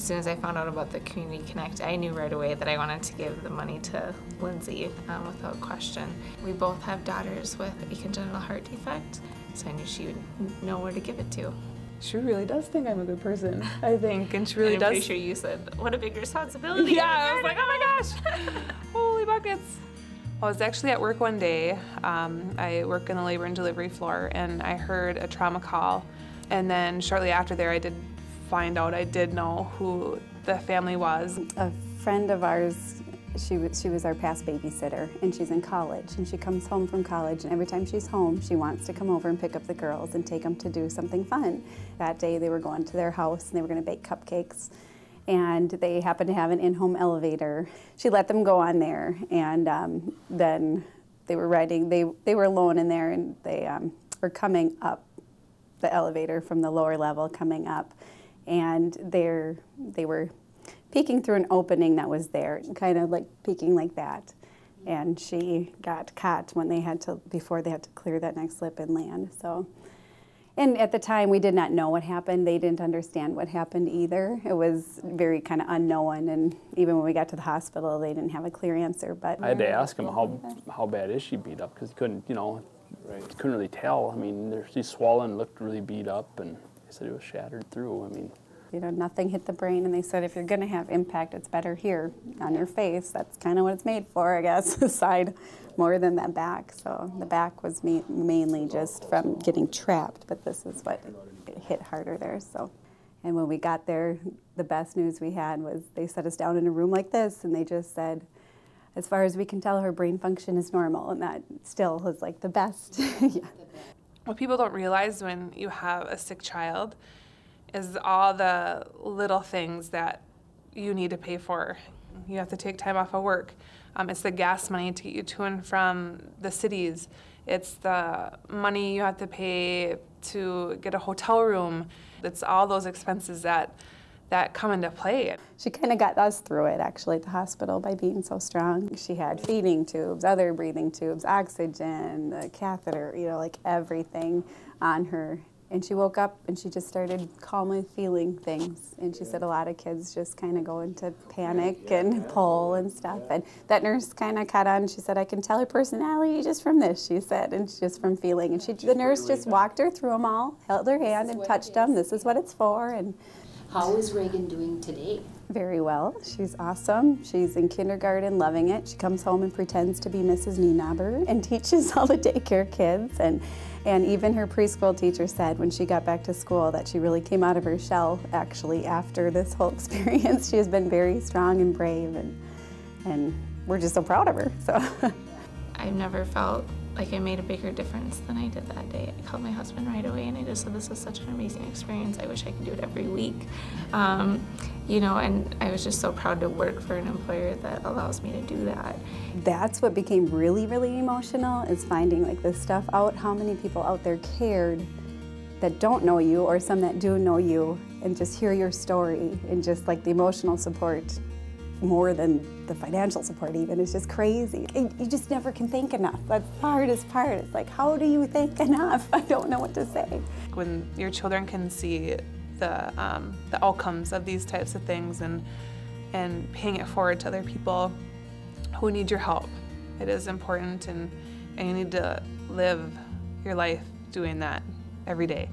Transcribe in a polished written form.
As soon as I found out about the Community Connect, I knew right away that I wanted to give the money to Lindsay without question. We both have daughters with a congenital heart defect, so I knew she would know where to give it to. She really does think I'm a good person, I think, and she really and I'm does. pretty sure you said, what a big responsibility. Yeah, I was like, oh my gosh, holy buckets. I was actually at work one day. I work in the labor and delivery floor, and I heard a trauma call. And then shortly after there, I did find out, I did know who the family was. A friend of ours, she was our past babysitter, and she's in college, and she comes home from college, and every time she's home, she wants to come over and pick up the girls and take them to do something fun. That day, they were going to their house, and they were going to bake cupcakes, and they happened to have an in-home elevator. She let them go on there, and then they were riding, they were alone in there, and they were coming up the elevator from the lower level, coming up, and they were peeking through an opening that was there, kind of like peeking like that. And she got caught when they had to, before they had to clear that next slip and land. So, and at the time we did not know what happened. They didn't understand what happened either. It was very kind of unknown, and even when we got to the hospital, they didn't have a clear answer. But I had to ask him how bad is she beat up, because he couldn't, you know, couldn't really tell. I mean, she's swollen, looked really beat up, and they said it was shattered through. I mean, you know, nothing hit the brain, and they said if you're going to have impact, it's better here on your face. That's kind of what it's made for, I guess, the side more than that back. So the back was mainly just from getting trapped, but this is what hit harder there. So, and when we got there, the best news we had was they set us down in a room like this, and they just said, as far as we can tell, her brain function is normal, and that still was like the best. Yeah. What people don't realize when you have a sick child is all the little things that you need to pay for. You have to take time off of work. It's the gas money to get you to and from the cities. It's the money you have to pay to get a hotel room. It's all those expenses that come into play. She kind of got us through it, actually, at the hospital by being so strong. She had feeding tubes, other breathing tubes, oxygen, the catheter, you know, like everything on her. And she woke up and she just started calmly feeling things. And she said a lot of kids just kind of go into panic and pull and stuff. And that nurse kind of caught on. She said, I can tell her personality just from this, she said, and just from feeling. And the nurse just walked her through them all, held her hand and touched them. This is what it's for. And how is Reagan doing today? Very well. She's awesome. She's in kindergarten, loving it. She comes home and pretends to be Mrs. Nienaber and teaches all the daycare kids. And even her preschool teacher said when she got back to school that she really came out of her shell, actually, after this whole experience. She has been very strong and brave, and we're just so proud of her. So I've never felt like I made a bigger difference than I did that day. I called my husband right away and I just said, this was such an amazing experience. I wish I could do it every week. You know, and I was just so proud to work for an employer that allows me to do that. That's what became really, really emotional, is finding like this stuff out, how many people out there cared that don't know you, or some that do know you, and just hear your story, and just like the emotional support more than the financial support even. It's just crazy. You just never can thank enough. That's the hardest part. It's like, how do you thank enough? I don't know what to say. When your children can see the outcomes of these types of things and paying it forward to other people who need your help, it is important, and you need to live your life doing that every day.